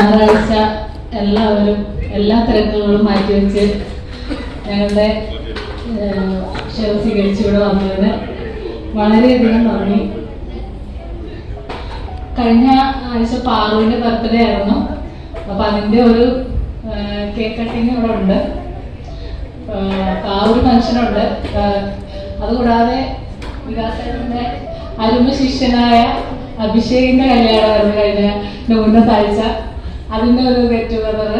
ഞായറാഴ്ച എല്ലാവരും എല്ലാ തിരക്കുകളും മാറ്റിവെച്ച് ഞങ്ങളുടെ ക്ഷണം സ്വീകരിച്ച് ഇവിടെ വന്നതിന് വളരെയധികം നന്ദി. കഴിഞ്ഞ ആഴ്ച പാറുവിൻ്റെ ബർത്ത്ഡേ ആയിരുന്നു. അപ്പം അതിൻ്റെ ഒരു കേക്ക് കട്ടിങ് ഇവിടെ ഉണ്ട്. ആ ഒരു ഫംഗ്ഷനുണ്ട്. അതുകൂടാതെ വികാസത്തിൻ്റെ അരുമ ശിഷ്യനായ അഭിഷേകിൻ്റെ കല്യാണമായിരുന്നു കഴിഞ്ഞ മുന്നത്തെ ആഴ്ച. അതിൻ്റെ ഒരു ഗെറ്റ് ടുഗദർ.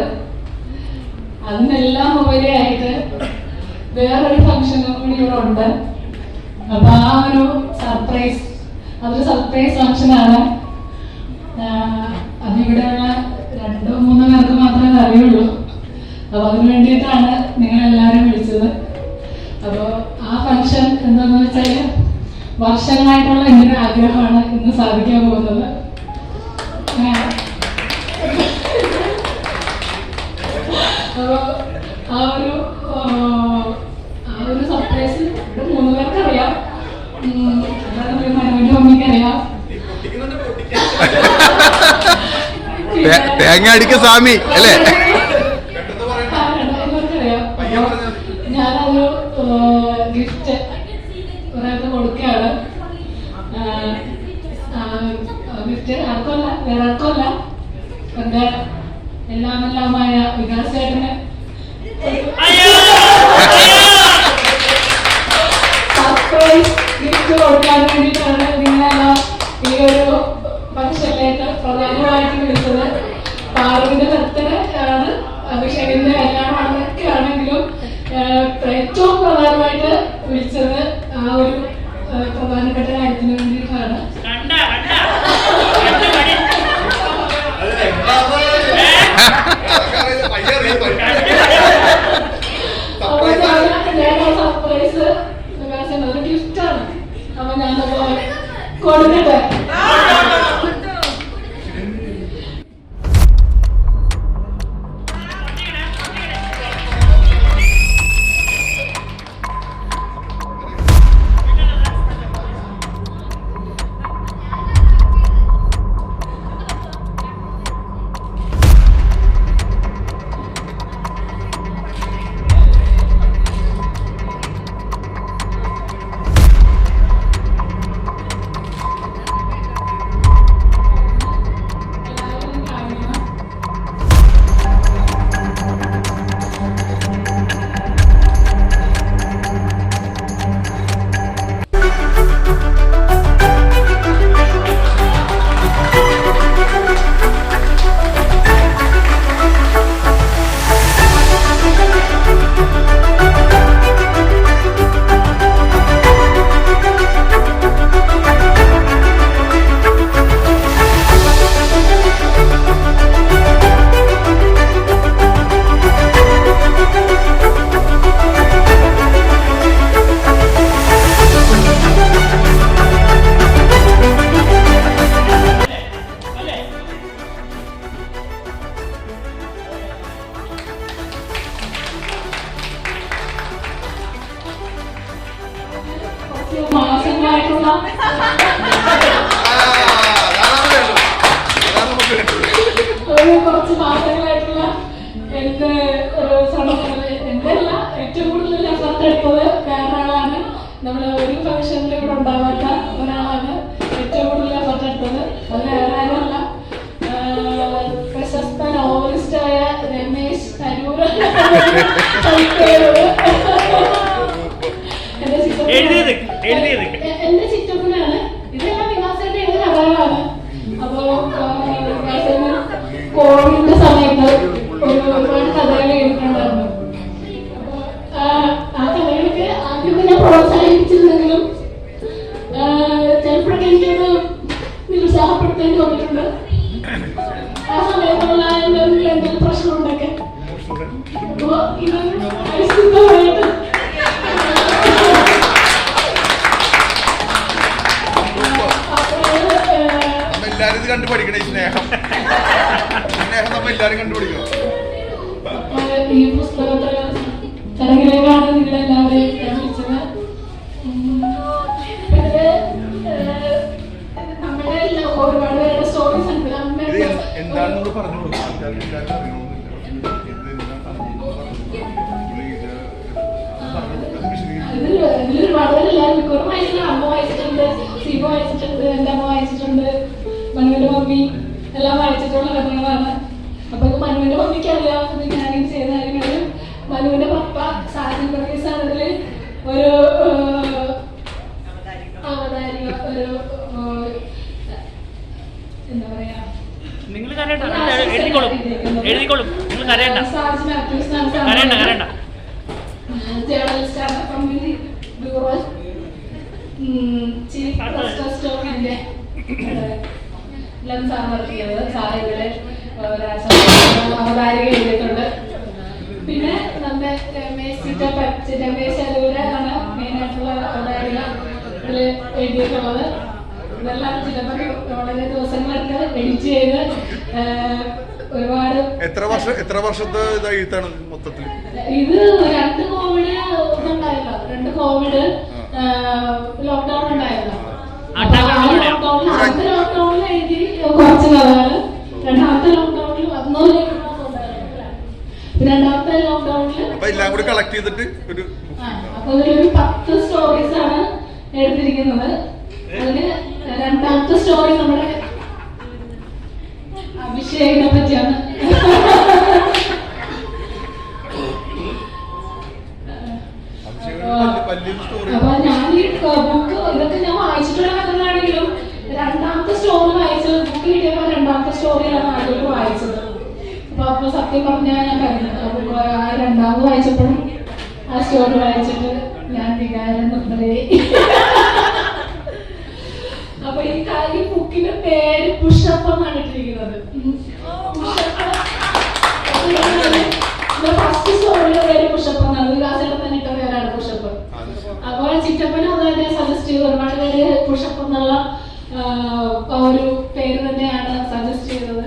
അതിനെല്ലാം ഉപരിയായിട്ട് വേറൊരു ഫംഗ്ഷനും കൂടി ഇവിടെ ഉണ്ട്. അപ്പൊ ആ ഒരു സർപ്രൈസ്, അതൊരു സർപ്രൈസ് ഫംഗ്ഷനാണ്. അതിവിടെയുള്ള 2-3 പേർക്ക് മാത്രമേ അറിയുള്ളൂ. അപ്പൊ അതിനു വേണ്ടിയിട്ടാണ് നിങ്ങളെല്ലാവരും വിളിച്ചത്. അപ്പോൾ ആ ഫംഗ്ഷൻ എന്താണെന്ന് വെച്ചാൽ വർഷങ്ങളായിട്ടുള്ള എൻ്റെ ഒരു ആഗ്രഹമാണ് ഇന്ന് സാധിക്കാൻ പോകുന്നത്. അപ്പോൾ ആ ഒരു സർപ്രൈസ് ഇവിടെ 3 പേർക്ക് അറിയാം. അല്ലാതെ മനോന്റെ മമ്മിക്ക് അറിയാം. തേങ്ങ അടിക്ക സ്വാമി അല്ലേ? ഞാനൊരു ഗിഫ്റ്റ് ഒരാൾക്ക് കൊടുക്കുകയാണ്. ഗിഫ്റ്റ് ആർക്കല്ല, വേറെ ആർക്കല്ല, എൻ്റെ എല്ലാമെല്ലാമായ വികാസേട്ടന് സർപ്രൈസ് ഗിഫ്റ്റ് കൊടുക്കാൻ വേണ്ടിയിട്ടാണ് നിങ്ങളെല്ലാം ഈ ഒരു ഫംഗ്ഷനിലേക്ക് പ്രധാനമായിട്ട് വിളിച്ചത്. പാറുവിന്റെ ബർത്ത്ഡേ ആണ്, അഭിഷേകിന്റെ കല്യാണമൊക്കെ ആണെങ്കിലും ഏറ്റവും പ്രധാനമായിട്ട് വിളിച്ചത് ആ ഒരു പ്രധാനപ്പെട്ട കാര്യത്തിന് വേണ്ടിയിട്ടാണ്. സർപ്രൈസ് ഒരു ഗിഫ്റ്റാണ്. അപ്പൊ ഞാനത് കൊടുക്കട്ടെ. മാസങ്ങളായിട്ടുള്ള കുറച്ച് മാസങ്ങളായിട്ടുള്ള എന്റെ ഒരു എന്റെ അല്ല, ഏറ്റവും കൂടുതൽ എഫർട്ട് എടുത്തത് വേറൊരാളാണ്. നമ്മൾ ഒരു ഫംഗ്ഷനിൽ ഇവിടെ ഉണ്ടാവാത്ത ഒരാളാണ് ഏറ്റവും കൂടുതൽ എഫർട്ട് എടുത്തത്. അത് വേറെ ആരുമല്ല, പ്രശസ്ത നോവലിസ്റ്റായ രമേശ് തരൂർ. എന്റെ ചിറ്റപ്പനാണ്. ഇതെല്ലാം വികാസന്റെ ഏത് കഥകളാണ്. അപ്പോ വികാസന് കോവിഡിന്റെ സമയത്ത് ഒരുപാട് കഥകൾ എഴുതിയിട്ടുണ്ടായിരുന്നു. ആ കഥകൾക്ക് ആദ്യം ഞാൻ പ്രോത്സാഹിപ്പിച്ചിരുന്നെങ്കിലും ചിലപ്പോഴൊക്കെ എനിക്കത് നിരുത്സാഹപ്പെടുത്തേണ്ടി വന്നിട്ടുണ്ട്. ആ സമയത്തുള്ള എന്തെങ്കിലും പ്രശ്നമുണ്ടൊക്കെ. അപ്പോ ഇത് പരിസ്ഥിതിയായിട്ട് എല്ലാരും ഇത് കണ്ടുപഠിക്കണേ. സ്നേഹം നമ്മ എല്ലാരും കണ്ടുപിടിക്കണം. ഈ പുസ്തകത്തില് ചടങ്ങിലേക്കാണ് നിങ്ങളെല്ലാവരെയും വിളിച്ചത്. നമ്മുടെ ഒരുപാട് പേരുടെ സ്റ്റോറീസ് ഉണ്ട്. നമ്മൾ പറഞ്ഞു കൊടുക്കും ആൾക്കാർക്ക് എല്ലാവരും അറിയണമെന്നില്ല ഇതിലൊരു വളരെ മിക്കവാറും വായിച്ചിട്ടുണ്ട്. അമ്മ വായിച്ചിട്ടുണ്ട്, സീബ വായിച്ചിട്ടുണ്ട്, എൻ്റെ അമ്മ വായിച്ചിട്ടുണ്ട്, മനുവിന്റെ മമ്മി എല്ലാം വായിച്ചിട്ടുള്ള കഥകളാണ്. അപ്പൊ ഇത് മനുവിന്റെ മമ്മിക്ക് അറിയാം ഇത് ഞാനിങ്ങനെ ചെയ്യുന്ന കാര്യങ്ങളും. മനുവിന്റെ പപ്പ സാജൻ വർഗീസ് ആണ് ഇതില് ഒരു അവതാരിക, ഒരു എന്താ പറയാ, ജേർണലിസ്റ്റാണ്, community bureau chief trust of India sir നടത്തിയത്. സാർ ഇവിടെ അവതാരിക എഴുതിയിട്ടുണ്ട്. പിന്നെ നമ്മുടെ രമേശ് അരൂരാണ് മെയിനായിട്ടുള്ള അവതാരിക ഇതിൽ എഴുതിയിട്ടുള്ളത്. ഇതെല്ലാം ചിലപ്പോൾ വളരെ ദിവസങ്ങളൊക്കെ എഡിറ്റ് ചെയ്ത് ഒരുപാട്. എത്ര വർഷത്തെ എഴുത്താണ് മൊത്തത്തിൽ? ഇത് 2 കോവിഡ് ഇതുണ്ടായല്ലോ, 2 കോവിഡ് ലോക്ക്ഡൌൺ ഉണ്ടായല്ലോ. ആദ്യത്തെ ലോക്ക്ഡൌണിൽ എഴുതി കുറച്ച് കഥകള്, രണ്ടാമത്തെ ലോക്ക്ഡൌണിൽ 2ാമത്തെ ലോക്ക്ഡൌണിൽ എല്ലാം കൂടി കളക്ട് ചെയ്തിട്ട് അപ്പൊ ഒരു 10 സ്റ്റോറീസ് ആണ് എടുത്തിരിക്കുന്നത്. അതിന് 2ാമത്തെ സ്റ്റോറി നമ്മുടെ അഭിഷേകിനെ പറ്റിയാണ്. അപ്പൊ ഞാൻ ഈ ബുക്ക് ഇതൊക്കെ ഞാൻ വായിച്ചിട്ടുള്ള കഥകളാണെങ്കിലും 2ാമത്തെ സ്റ്റോറി വായിച്ചത്, ബുക്ക് കിട്ടിയപ്പോ 2ാമത്തെ സ്റ്റോറിയാണ് ആദ്യം വായിച്ചത്. അപ്പൊ സത്യം പറഞ്ഞാൽ ഞാൻ കരുതുന്നത് അപ്പൊ 2ാമത് വായിച്ചപ്പോഴും ആ സ്റ്റോറി വായിച്ചിട്ട് ഞാൻ വികാരം നിർമ്മലേ. അപ്പൊ ഈ ബുക്കിന്റെ പേര് പുഷപ്പ് എന്നാണ് ഇട്ടിരിക്കുന്നത്. ഫസ്റ്റ് സ്റ്റോറിയുടെ പേര് പുഷപ്പ് എന്നാണ്, വികാസിലെ തന്നെ ഇട്ട പേരാണ് പുഷപ്പ്. അപ്പൊ ചിറ്റപ്പനും അത് തന്നെ സജസ്റ്റ് ചെയ്തു. ഒരുപാട് പേര് പുഷപ്പ് എന്നുള്ള ഒരു പേര് തന്നെയാണ് സജസ്റ്റ് ചെയ്തത്.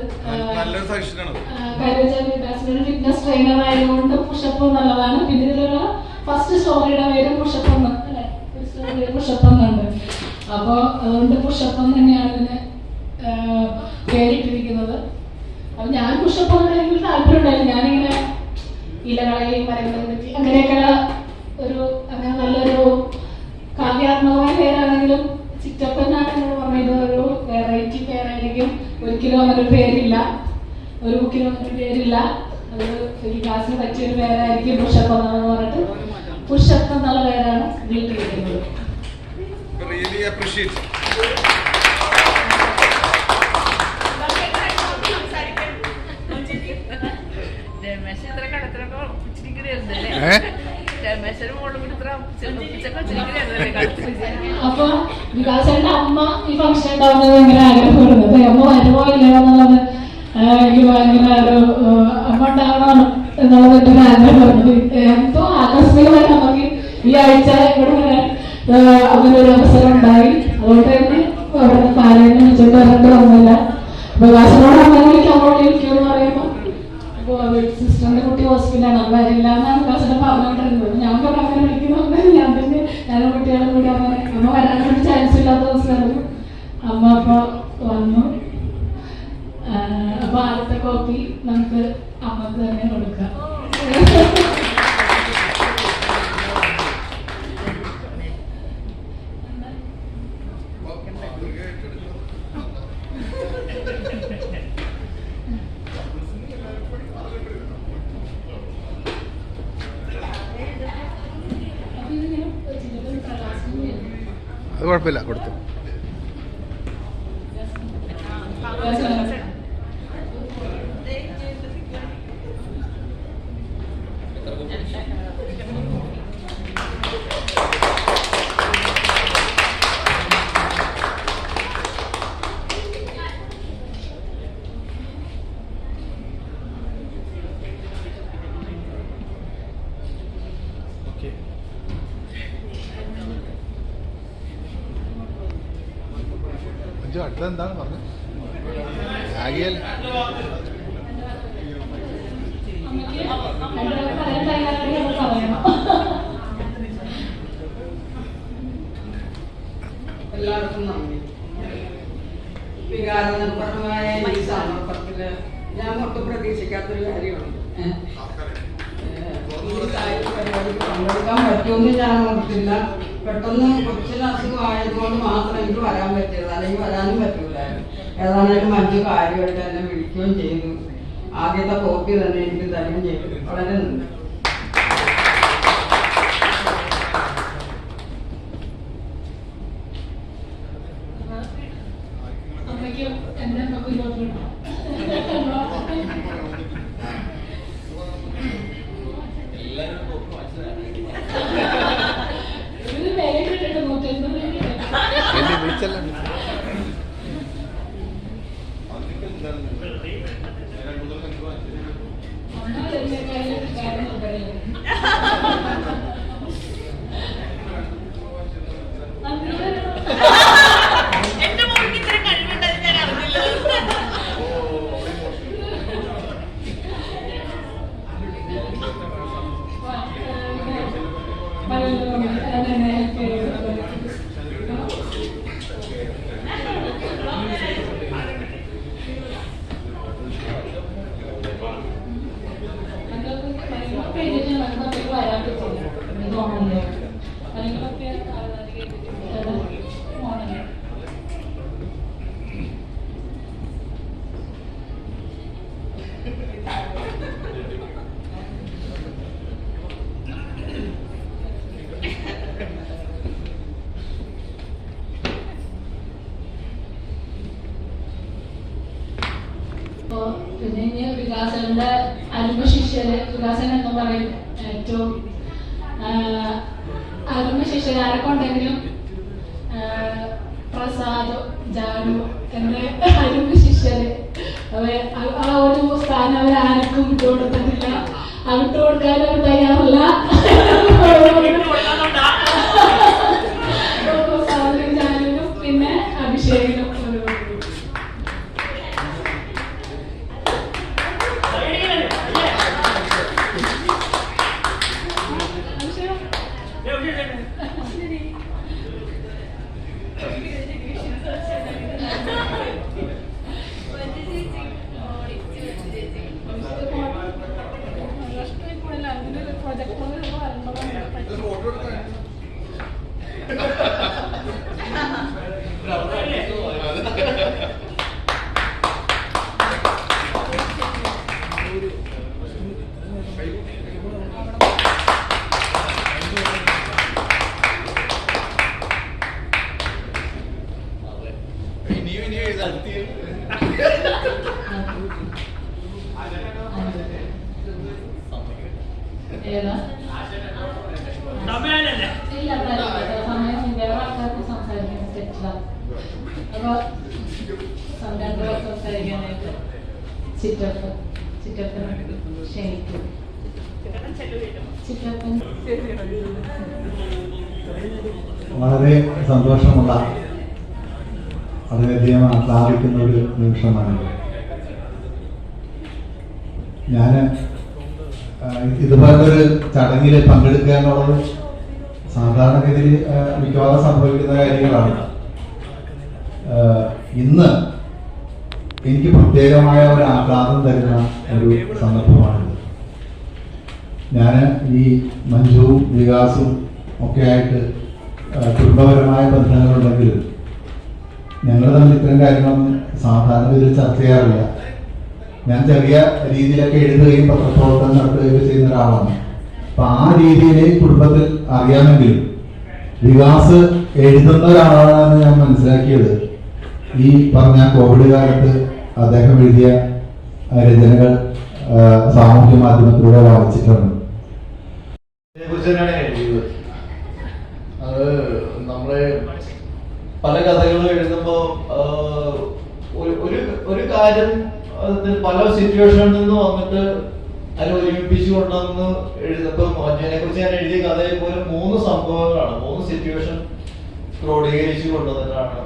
ഫിറ്റ്നസ് ട്രെയിനർ ആയതുകൊണ്ട് പുഷപ്പ് നല്ലതാണ്. പിന്നെ ഇതിലുള്ള ഫസ്റ്റ് സ്റ്റോറിയുടെ പേര് പുഷപ്പ് എന്ന്, അല്ലെ, പുഷപ്പ് എന്നുണ്ട്. അപ്പൊ അതുകൊണ്ട് പുഷപ്പ് തന്നെയാണ് ഇതിന് പേരിട്ടിരിക്കുന്നത്. അപ്പൊ ഞാൻ പുഷപ്പ് എനിക്ക് താല്പര്യം ഉണ്ടായിരുന്നു. ഞാനിങ്ങനെ ഇലകളെയും മരങ്ങളെയും പറ്റി അങ്ങനെയൊക്കെയുള്ള അങ്ങനെ നല്ലൊരു കാവ്യാത്മകമായ പേരാണെങ്കിലും ചിറ്റപ്പനാണ് എന്നോട് പറഞ്ഞത് ഒരു വെറൈറ്റി പേരായിരിക്കും. ഒരിക്കലും അങ്ങനൊരു പേരില്ല, ഒരു ബുക്കിനും അങ്ങനൊരു പേരില്ല. അത് ഒരു ക്ലാസ്സിന് പറ്റിയൊരു പേരായിരിക്കും പുഷപ്പ് എന്നാണെന്ന് പറഞ്ഞിട്ട് പുഷപ്പ് എന്നുള്ള പേരാണ് വീട്ടിലിരിക്കുന്നത്. Really appreciate. അപ്പൊ വികാസന്റെ അമ്മ ഈ ഫംഗ്ഷൻ ഉണ്ടാവുന്നത് ഭയങ്കര ആഗ്രഹപ്പെടുന്നത്. അമ്മ വരുമോ ഇല്ലയോ എന്നുള്ളത് എനിക്ക് ഭയങ്കര ഒരു അമ്മ ഉണ്ടാവണം എന്നുള്ളത് എന്റെ ഒരു ആഗ്രഹമായിരുന്നു. എന്തോ ആകസ്മികമായിട്ട് നമുക്ക് ഈ ആഴ്ച ഇവിടെ വരാൻ അങ്ങനെ ഒരു അവസരം ഉണ്ടായി. അതുകൊണ്ട് തന്നെ അവിടെ പാലനെ വിളിച്ചോണ്ട് വരേണ്ടി വന്നില്ല. വികാസനോട് അങ്ങനെ വിളിക്കുമെന്ന് പറയുമ്പോൾ സിസ്റ്ററിന്റെ കുട്ടി ഹോസ്പിറ്റലാണ്, അത് വരില്ല എന്നാണ് വികാസനെ പറഞ്ഞുകൊണ്ടിരുന്നത്. ഞാൻ പറഞ്ഞു അങ്ങനെ വിളിക്കുന്നു, ഞാനും കുട്ടികളും കൂടി അങ്ങനെ അമ്മ വരാൻ വേണ്ടി ചാൻസ് ഇല്ലാത്ത ദിവസമായിരുന്നു. അമ്മ അപ്പൊ വന്നു. അപ്പൊ ആദ്യത്തെ കോപ്പി നമുക്ക് അമ്മക്ക് തന്നെ കൊടുക്കാം. അത് കുഴപ്പമില്ല, കൊടുത്തു. അടുത്തെന്താണ് പറഞ്ഞത്? എല്ലാവർക്കും നന്ദി. വികാരനിർഭരമായ ഈ സമർപ്പണത്തില് ഞാൻ ഒട്ടും പ്രതീക്ഷിക്കാത്തൊരു കാര്യമാണ്. ഈ സാഹിത്യ പരിപാടിക്ക് പങ്കെടുക്കാൻ പറ്റുമെന്ന് ഞാൻ ഓർത്തില്ല. പെട്ടെന്ന് കൊച്ചിന് അസുഖമായതുകൊണ്ട് മാത്രം എനിക്ക് വരാൻ പറ്റിയത്, അല്ലെങ്കിൽ വരാനും പറ്റൂലായിരുന്നു. ഏതാണേലും മറ്റു കാര്യമായിട്ട് എന്നെ വിളിക്കുകയും ചെയ്തു. ആദ്യത്തെ കോപ്പി തന്നെ എനിക്ക് തരുകയും ചെയ്തു. വളരെ നന്ദി. അമ്മയ്ക്കും എൻ്റെ അമ്മക്കും ഇങ്ങോട്ടുണ്ടോ? ഇത് വില കിട്ടിട്ട് 150 വിളിച്ചല്ല പിന്നെ ഇനി വികാസന്റെ അരുമ ശിഷ്യര്, വികാസൻ എന്ന് പറയും ഏറ്റവും അരുമ ശിഷ്യര് ആരൊക്കെ ഉണ്ടെങ്കിലും പ്രസാദ്, ജാനു എന്ന അരുമ ശിഷ്യര് ആ ഒരു സ്ഥാനം അവർ ആർക്കും വിട്ടുകൊടുത്തിട്ടില്ല. ആ വിട്ടുകൊടുക്കാൻ അവർ തയ്യാറല്ല. പ്രസാദിനും ജാനുവിനും പിന്നെ അഭിഷേകിനും വളരെ സന്തോഷമുള്ള, വളരെയധികം ആഹ്ലാദിക്കുന്ന ഒരു നിമിഷമാണിത്. ഞാൻ ഇതുപോലൊരു ചടങ്ങിൽ പങ്കെടുക്കുക എന്നുള്ളത് സാധാരണഗതിയിൽ മിക്കവാറും സംഭവിക്കുന്ന കാര്യങ്ങളാണ്. ഇന്ന് എനിക്ക് പ്രത്യേകമായ ഒരു ആഹ്ലാദം തരുന്ന ഒരു സന്ദർഭമാണിത്. ഞാൻ ഈ മഞ്ജുവും വികാസും ഒക്കെ ആയിട്ട് കുടുംബപരമായ ബന്ധങ്ങളുണ്ടെങ്കിലും ഞങ്ങൾ തമ്മിൽ ഇത്തരം കാര്യങ്ങളൊന്നും സാധാരണ രീതിയിൽ ചർച്ച ചെയ്യാറില്ല. ഞാൻ ചെറിയ രീതിയിലൊക്കെ എഴുതുകയും പത്രപ്രവർത്തനം നടത്തുകയും ചെയ്യുന്ന ഒരാളാണ്. അപ്പൊ ആ രീതിയിൽ കുടുംബത്തിൽ അറിയാമെങ്കിലും വികാസ് എഴുതുന്ന ഒരാളാണെന്ന് ഞാൻ മനസ്സിലാക്കിയത് ഈ പറഞ്ഞ കോവിഡ് കാലത്ത് അദ്ദേഹം എഴുതിയ രചനകൾ സാമൂഹ്യ മാധ്യമത്തിലൂടെ വായിച്ചിട്ടുണ്ട്. അത് നമ്മള് പല കഥകളും എഴുതുമ്പോ ഒരു കാര്യം പല സിറ്റുവേഷനിൽ നിന്ന് വന്നിട്ട് അതിൽ ഒരുമിപ്പിച്ചു കൊണ്ടുവന്ന് എഴുതുമ്പോ മഞ്ജുവിനെ കുറിച്ച് ഞാൻ എഴുതിയ കഥയിൽ പോലും 3 സംഭവങ്ങളാണ്, 3 സിറ്റുവേഷൻ ക്രോഡീകരിച്ചു കൊണ്ടുവന്നിട്ടാണ്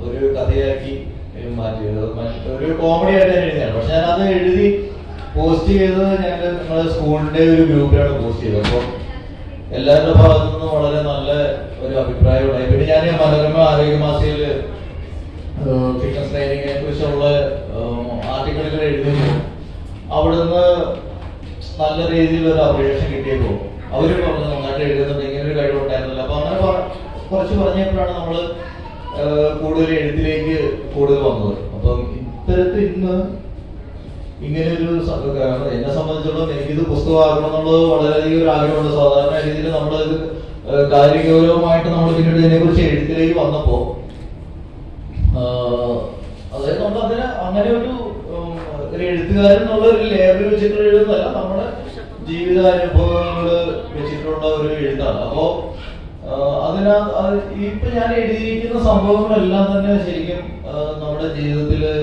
ഒരു കഥയാക്കി മാറ്റിയത്. ഒരു കോമഡി ആയിട്ട് ഞാൻ എഴുതിയാണ്. പക്ഷെ ഞാനത് എഴുതി പോസ്റ്റ് ചെയ്തത് നമ്മുടെ സ്കൂളിന്റെ ഒരു ഗ്രൂപ്പിലാണ് പോസ്റ്റ് ചെയ്തത്. അപ്പോൾ എല്ലാവരുടെ ഭാഗത്തു നിന്നും വളരെ നല്ല ഒരു അഭിപ്രായം ഉണ്ടായി. പിന്നെ ഞാൻ മനോരമ ആരോഗ്യ മാസികയിൽ ഫിറ്റ്നസ് ട്രെയിനിങ്ങിനെ കുറിച്ചുള്ള ആർട്ടിക്കിളുകൾ എഴുതുന്നു. അവിടുന്ന് നല്ല രീതിയിലൊരു അപ്ഡേഷൻ കിട്ടിയപ്പോൾ അവര് പറഞ്ഞു നന്നായിട്ട് എഴുതുന്നുണ്ട്, ഇങ്ങനെ ഒരു കഴിവുണ്ടായിരുന്നില്ല. അപ്പൊ അങ്ങനെ കുറച്ച് പറഞ്ഞപ്പോഴാണ് നമ്മള് കൂടുതൽ എഴുത്തിലേക്ക് കൂടുതൽ വന്നത്. അപ്പം ഇത്തരത്തിൽ ഇന്ന് ഇങ്ങനെ ഒരു എന്നെ സംബന്ധിച്ചിടത്തോളം എനിക്കിത് പുസ്തകമാകണം എന്നുള്ളത് വളരെയധികം ഒരു ആഗ്രഹമുണ്ട്. സാധാരണ രീതിയിൽ നമ്മളത് കാര്യഗൗരവമായിട്ട് നമ്മൾ പിന്നീട് ഇതിനെക്കുറിച്ച് എഴുത്തിലേക്ക് വന്നപ്പോ അതായത് നമ്മൾ അതിന് അങ്ങനെ ഒരു എഴുത്തുകാരൻ എന്നുള്ള ഒരു ലേബൽ വെച്ചിട്ട് എഴുതുന്നതല്ല, നമ്മുടെ ജീവിതാനുഭവങ്ങള് വെച്ചിട്ടുള്ള ഒരു എഴുത്താണ്. അപ്പോ ഇപ്പൊ ഞാൻ എഴുതിയിരിക്കുന്ന സംഭവങ്ങളെല്ലാം തന്നെ ശരിക്കും നമ്മുടെ ജീവിതത്തില്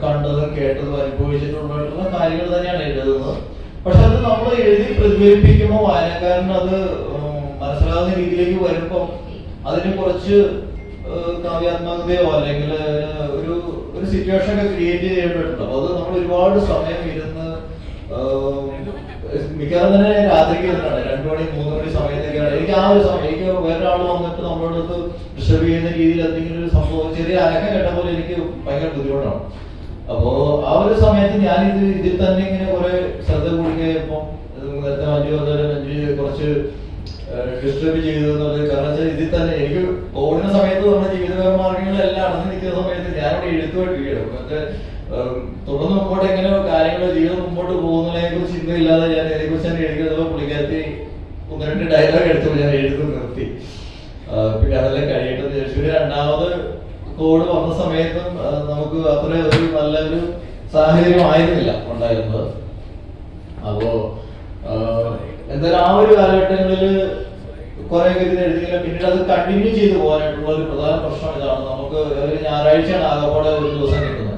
കണ്ടതും കേട്ടതും അനുഭവിച്ചിട്ടുള്ള കാര്യങ്ങൾ തന്നെയാണ് എഴുതുന്നത്. പക്ഷെ അത് നമ്മൾ എഴുതി പ്രതിഫലിപ്പിക്കുമ്പോൾ വായനക്കാരന് അത് മനസ്സിലാകുന്ന രീതിയിലേക്ക് വരുമ്പം അതിന് കുറച്ച് കാവ്യാത്മകതയോ അല്ലെങ്കിൽ ഒരു സിറ്റുവേഷൻ ഒക്കെ ക്രിയേറ്റ് ചെയ്യപ്പെട്ടിട്ടുണ്ട്. അപ്പൊ അത് നമ്മൾ ഒരുപാട് സമയം ഇരുന്ന് മിക്കവാറും തന്നെ രാത്രിക്ക് ഇരുന്നാണ് 2 മണി 3 മണി സമയത്തൊക്കെയാണ് എനിക്ക് ആ ഒരു സമയം. എനിക്ക് വേറൊരാൾ വന്നിട്ട് നമ്മളോട് അടുത്ത് ഡിസ്റ്റർബ് ചെയ്യുന്ന രീതിയിൽ എന്തെങ്കിലും ഒരു സംഭവം ചെറിയ അനക്കം കേട്ട പോലെ എനിക്ക് ഭയങ്കര ബുദ്ധിമുട്ടാണ്. അപ്പോ ആ ഒരു സമയത്ത് ഞാനിത് ഇതിൽ തന്നെ ഇങ്ങനെ കുറെ ശ്രദ്ധ കൂടിക്കഴിഞ്ഞപ്പോ നേരത്തെ മഞ്ജു കുറച്ച് ഡിസ്റ്റർബ് ചെയ്തു എന്നുള്ളത്. കാരണം വെച്ചാൽ ഇതിൽ തന്നെ എനിക്ക് ഓടുന്ന സമയത്ത് നമ്മുടെ ജീവിത മാർഗങ്ങളെല്ലാം അടഞ്ഞു നിൽക്കുന്ന സമയത്ത് ഞാനിവിടെ എഴുത്തുമായിട്ടിരിക്കണം. മറ്റേ തുടർന്ന് മുമ്പോട്ട് എങ്ങനെ കാര്യങ്ങൾ ജീവിതം മുമ്പോട്ട് പോകുന്നതിനെ കുറിച്ച് ചിന്തയില്ലാതെ ഞാൻ ഇതിനെക്കുറിച്ച് തന്നെ എഴുതിയപ്പോൾ പുള്ളിക്കാരത്തി 1-2 ഡയലോഗ് എടുത്തു ഞാൻ എഴുത്ത് നിർത്തി. പിന്നെ അതെല്ലാം കഴിയട്ടെന്ന് വിചാരിച്ചു. രണ്ടാമത് കോവിഡ് വന്ന സമയത്തും നമുക്ക് അത്ര ഒരു നല്ലൊരു സാഹചര്യം ആയിരുന്നില്ല ഉണ്ടായിരുന്നത്. അപ്പോ എന്തായാലും ആ ഒരു കാലഘട്ടങ്ങളിൽ കുറെയൊക്കെ ഇതിന് എഴുതിയില്ല. പിന്നീട് അത് കണ്ടിന്യൂ ചെയ്ത് പോകാനായിട്ടുള്ള ഒരു പ്രധാന പ്രശ്നം ഇതാണ്. നമുക്ക് ഒരു ഞായറാഴ്ചയാണ് ആകപ്പാടെ ഒരു ദിവസം കിട്ടുന്നത്.